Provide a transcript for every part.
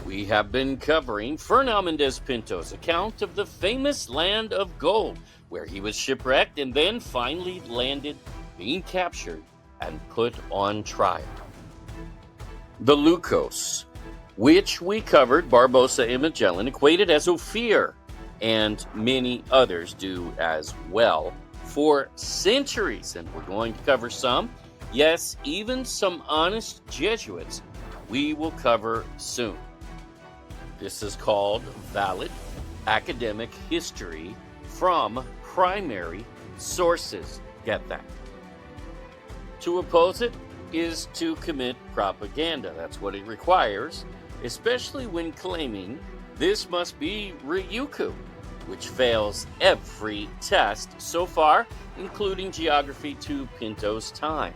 We have been covering Fernao Mendes Pinto's account of the famous land of gold, where he was shipwrecked and then finally landed, being captured and put on trial. The Lequios, which we covered, Barbosa and Magellan, equated as Ophir, and many others do as well, for centuries. And we're going to cover some, yes, even some honest Jesuits we will cover soon. This is called valid academic history from primary sources. Get that? To oppose it is to commit propaganda. That's what it requires, especially when claiming this must be Ryukyu, which fails every test so far, including geography to Pinto's time,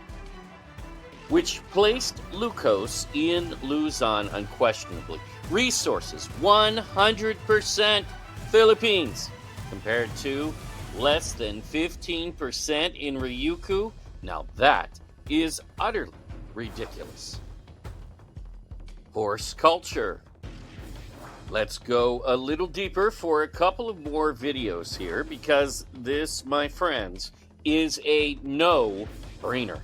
which placed Lequios in Luzon unquestionably. Resources, 100% Philippines, compared to less than 15% in Ryukyu. Now that is utterly ridiculous. Horse culture. Let's go a little deeper for a couple of more videos here, because this, my friends, is a no-brainer.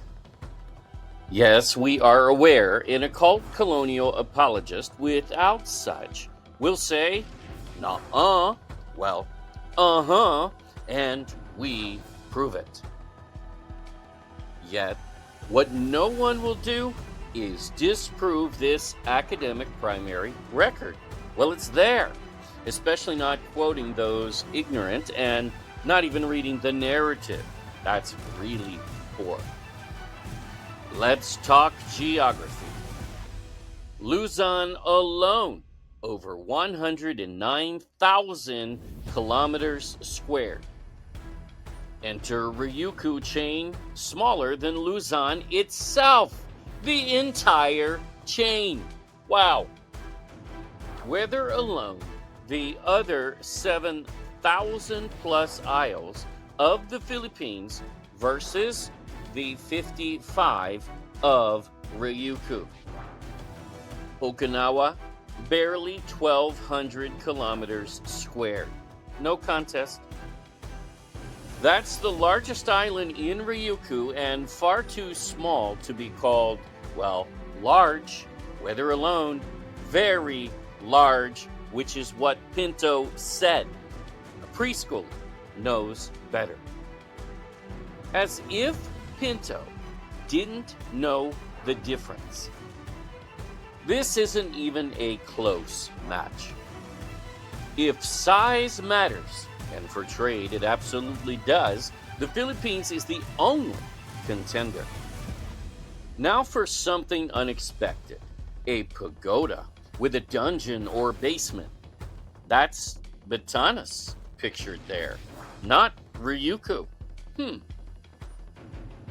Yes, we are aware an occult colonial apologist without such will say, "Nuh-uh," well, "uh-huh," and we prove it. Yet, what no one will do is disprove this academic primary record. Well, it's there, especially not quoting those ignorant and not even reading the narrative. That's really poor. Let's talk geography. Luzon alone, over 109,000 kilometers squared. Enter Ryukyu chain, smaller than Luzon itself. The entire chain. Wow. Whether alone, the other 7,000 plus isles of the Philippines versus the 55 of Ryukyu. Okinawa, barely 1,200 kilometers squared. No contest. That's the largest island in Ryukyu and far too small to be called, well, large, whether alone, very large, which is what Pinto said. A preschooler knows better. As if Pinto didn't know the difference. This isn't even a close match. If size matters, and for trade it absolutely does, the Philippines is the only contender. Now for something unexpected. A pagoda with a dungeon or basement. That's Batanes pictured there, not Ryukyu.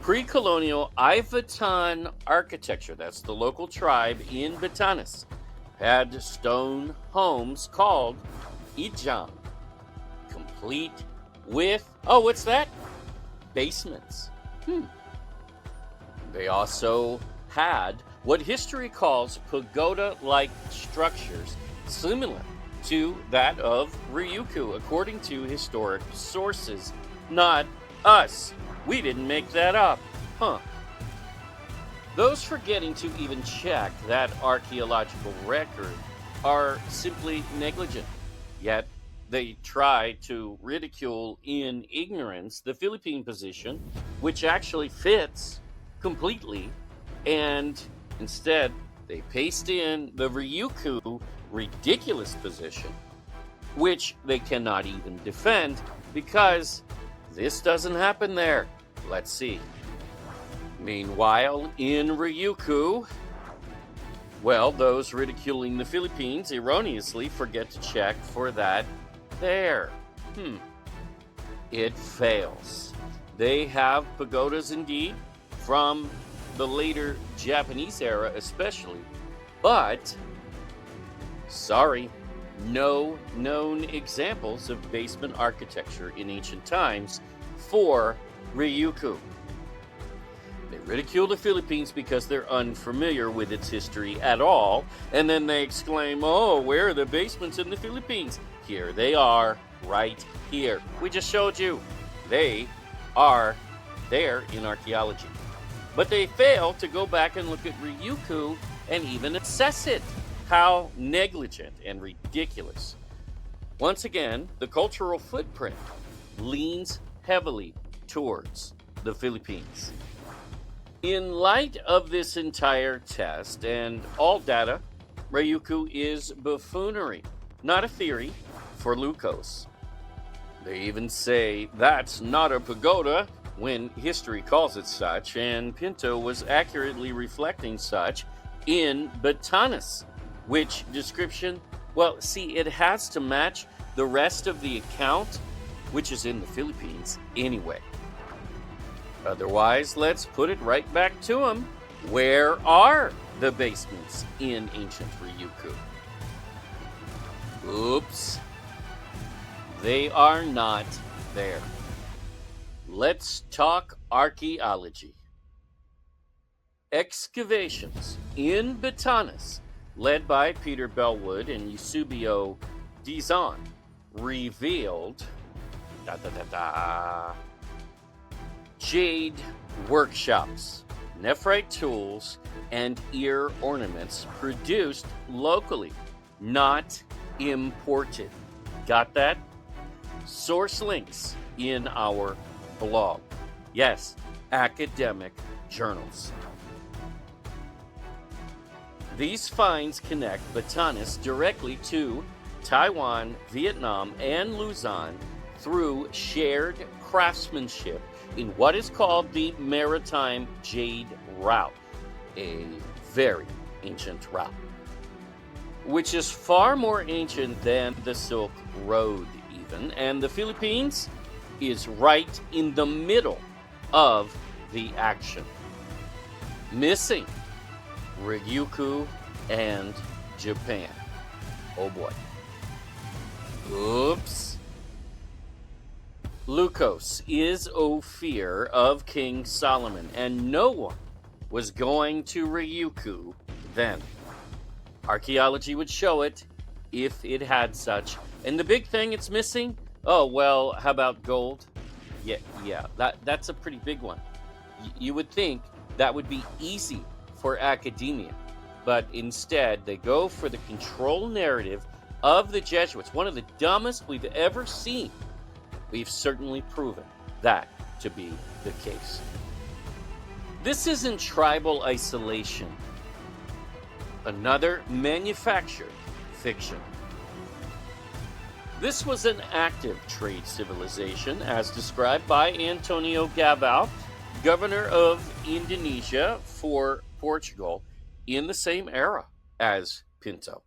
Pre-colonial Ivatan architecture, that's the local tribe in Batanes, had stone homes called ijang, complete with, what's that? Basements. They also had what history calls pagoda-like structures, similar to that of Ryukyu, according to historic sources, not us. We didn't make that up. Those forgetting to even check that archaeological record are simply negligent. Yet they try to ridicule in ignorance the Philippine position, which actually fits completely, and instead they paste in the Ryukyu ridiculous position, which they cannot even defend because this doesn't happen there. Let's see. Meanwhile, in Ryukyu, well, those ridiculing the Philippines erroneously forget to check for that there. It fails. They have pagodas indeed, from the later Japanese era especially, but, sorry, no known examples of basement architecture in ancient times for Ryukyu. They ridicule the Philippines because they're unfamiliar with its history at all, and then they exclaim, "Oh, where are the basements in the Philippines?" Here they are, right here. We just showed you. They are there in archaeology. But they fail to go back and look at Ryukyu and even assess it. How negligent and ridiculous. Once again, the cultural footprint leans heavily towards the Philippines. In light of this entire test and all data, Ryukyu is buffoonery, not a theory, for Lequios. They even say that's not a pagoda when history calls it such, and Pinto was accurately reflecting such in Batanes, which description, well, see, it has to match the rest of the account, which is in the Philippines anyway. Otherwise, let's put it right back to him. Where are the basements in ancient Ryukyu? Oops. They are not there. Let's talk archaeology. Excavations in Batanes, led by Peter Bellwood and Eusebio Dizon, revealed jade workshops, nephrite tools, and ear ornaments produced locally, not imported. Got that? Source links in our blog. Yes, academic journals. These finds connect Batanes directly to Taiwan, Vietnam, and Luzon through shared craftsmanship in what is called the Maritime Jade Route, a very ancient route, which is far more ancient than the Silk Road even, and the Philippines is right in the middle of the action. Missing Ryukyu and Japan. Oh boy. Oops. Lequios is Ophir of King Solomon, and no one was going to Ryukyu then. Archaeology would show it if it had such. And the big thing it's missing? Oh, well, how about gold? Yeah, that's a pretty big one. You would think that would be easy for academia, but instead they go for the control narrative of the Jesuits, one of the dumbest we've ever seen. We've certainly proven that to be the case. This isn't tribal isolation. Another manufactured fiction. This was an active trade civilization, as described by Antonio Gabal, governor of Indonesia for Portugal, in the same era as Pinto.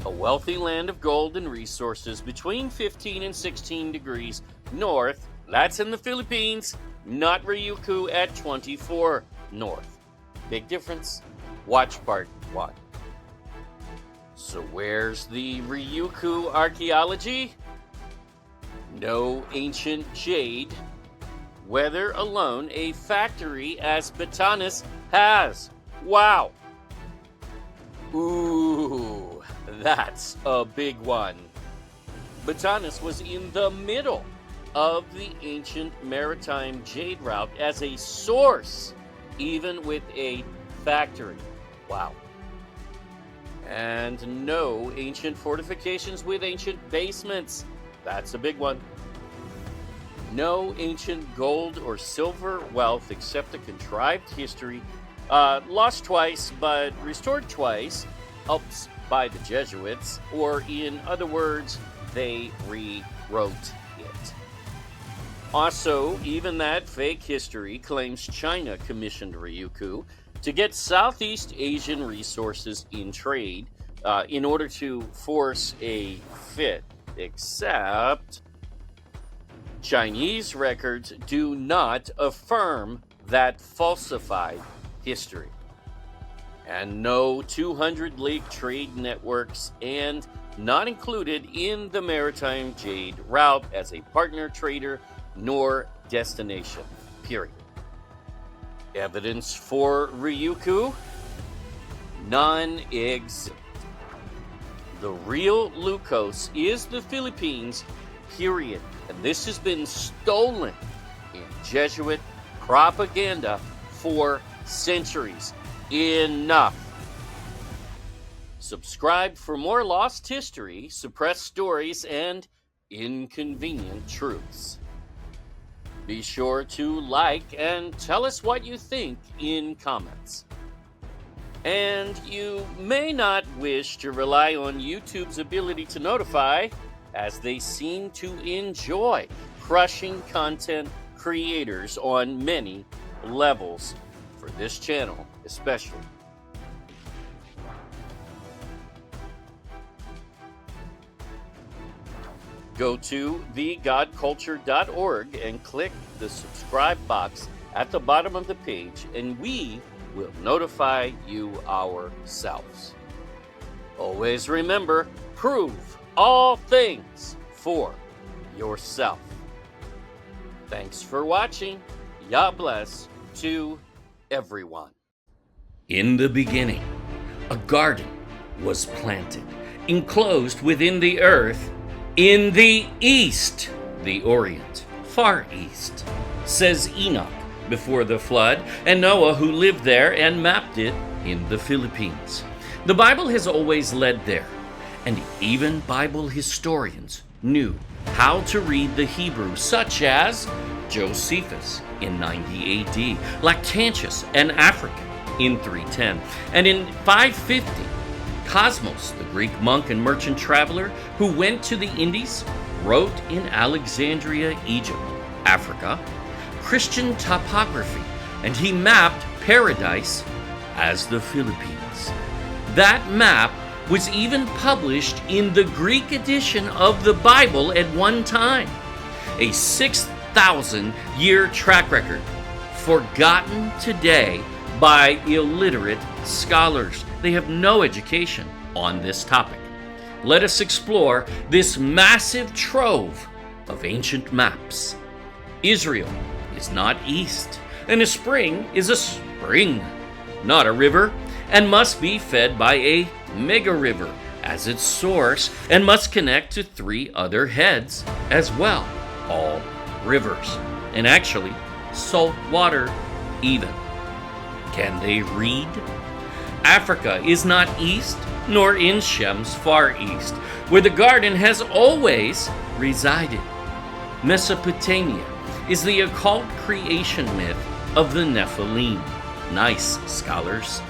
A wealthy land of gold and resources between 15 and 16 degrees north. That's in the Philippines, not Ryukyu at 24 north. Big difference. Watch part 1. So where's the Ryukyu archaeology? No ancient jade, whether alone a factory as Batanes has. Wow. Ooh, that's a big one. Batanes was in the middle of the ancient Maritime Jade Route as a source, even with a factory. Wow. And no ancient fortifications with ancient basements. That's a big one. No ancient gold or silver wealth except a contrived history, lost twice but restored twice, helped by the Jesuits, or in other words, they rewrote it. Also, even that fake history claims China commissioned Ryukyu to get Southeast Asian resources in trade in order to force a fit, except Chinese records do not affirm that falsified history. And no 200-league trade networks, and not included in the Maritime Jade Route as a partner trader nor destination, period. Evidence for Ryukyu? Non-existent. The real Lequios is the Philippines, period. And this has been stolen in Jesuit propaganda for centuries. Enough. Subscribe for more lost history, suppressed stories, and inconvenient truths. Be sure to like and tell us what you think in comments. And you may not wish to rely on YouTube's ability to notify, as they seem to enjoy crushing content creators on many levels, for this channel especially. Go to thegodculture.org and click the subscribe box at the bottom of the page, and we will notify you ourselves. Always remember, prove all things for yourself. Thanks for watching. God bless to everyone. In the beginning, a garden was planted, enclosed within the earth, in the east, the Orient, far east, says Enoch before the flood, and Noah who lived there and mapped it in the Philippines. The Bible has always led there, and even Bible historians knew how to read the Hebrew, such as Josephus in 90 AD, Lactantius and African in 310, and in 550, Cosmos, the Greek monk and merchant traveler who went to the Indies, wrote in Alexandria, Egypt, Africa, Christian topography, and he mapped paradise as the Philippines. That map was even published in the Greek edition of the Bible at one time. A 6,000-year track record, forgotten today by illiterate scholars. They have no education on this topic. Let us explore this massive trove of ancient maps. Israel is not east, and a spring is a spring, not a river, and must be fed by a mega river as its source, and must connect to 3 other heads as well, all rivers, and actually salt water even. Can they read? Africa is not east, nor in Shem's far east, where the garden has always resided. Mesopotamia is the occult creation myth of the Nephilim. Nice, scholars.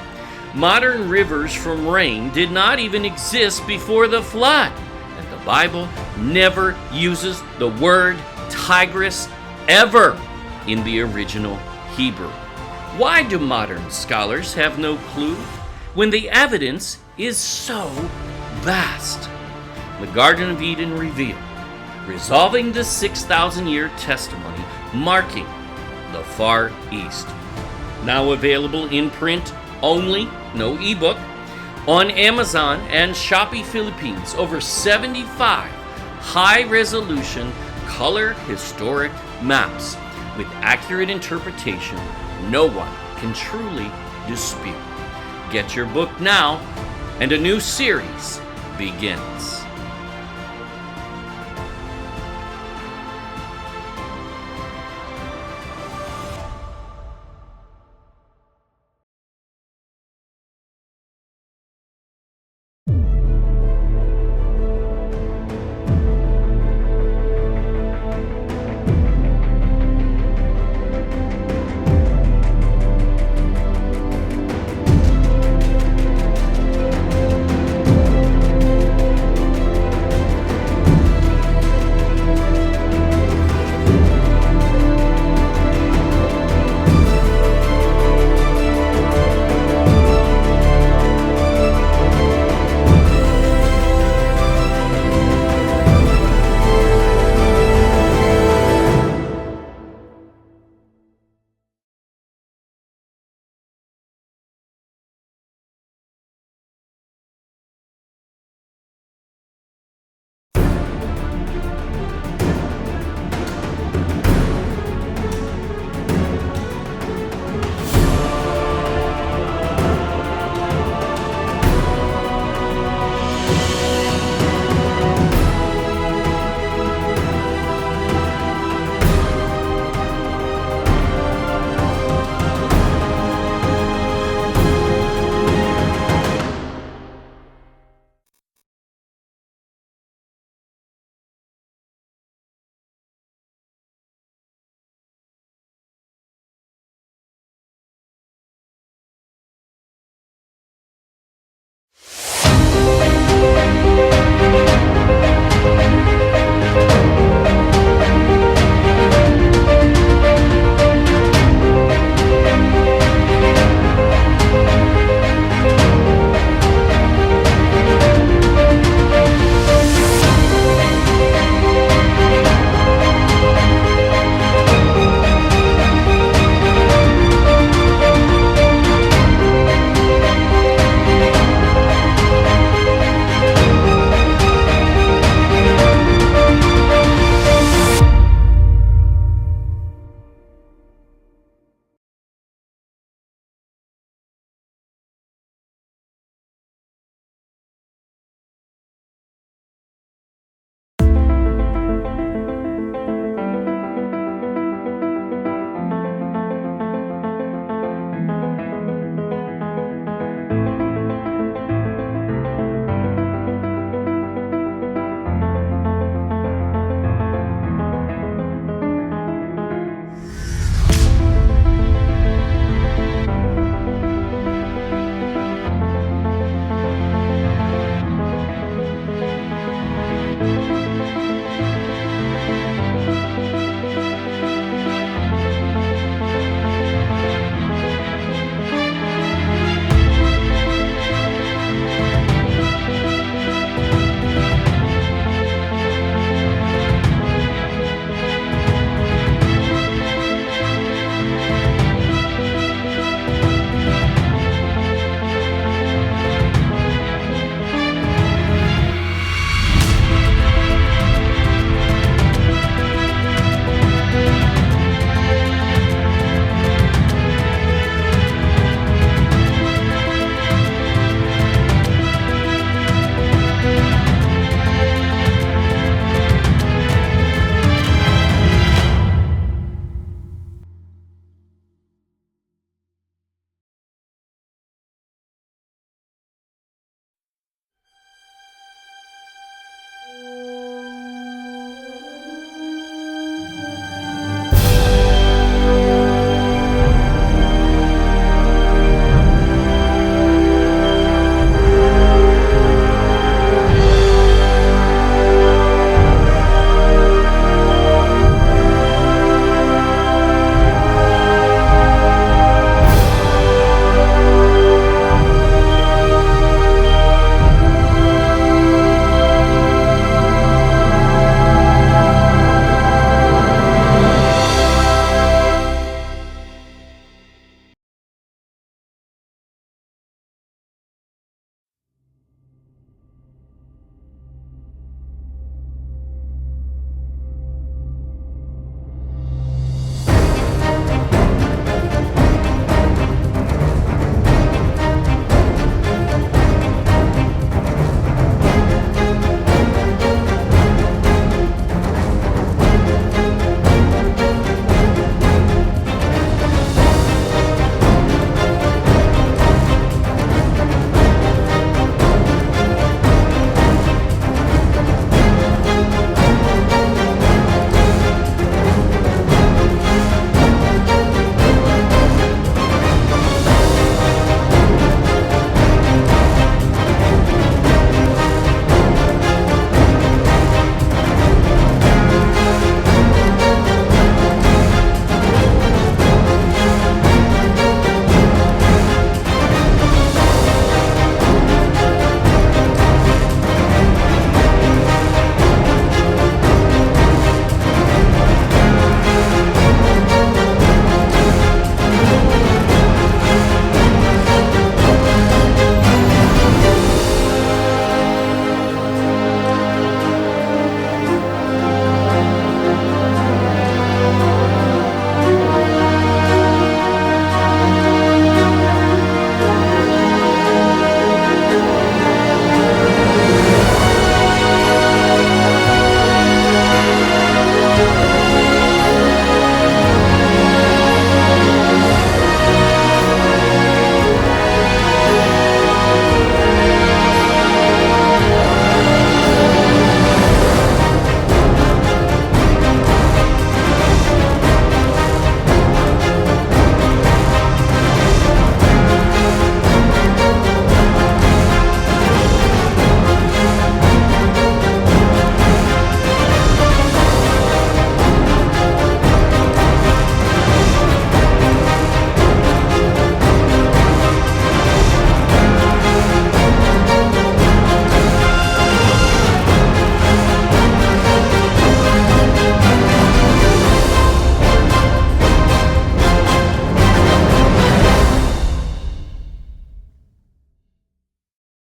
Modern rivers from rain did not even exist before the flood, and the Bible never uses the word Tigris ever in the original Hebrew. Why do modern scholars have no clue when the evidence is so vast? The Garden of Eden revealed, resolving the 6,000-year testimony, marking the Far East. Now available in print only, no ebook, on Amazon and Shopee Philippines. Over 75 high-resolution color historic maps with accurate interpretation no one can truly dispute. Get your book now, and a new series begins.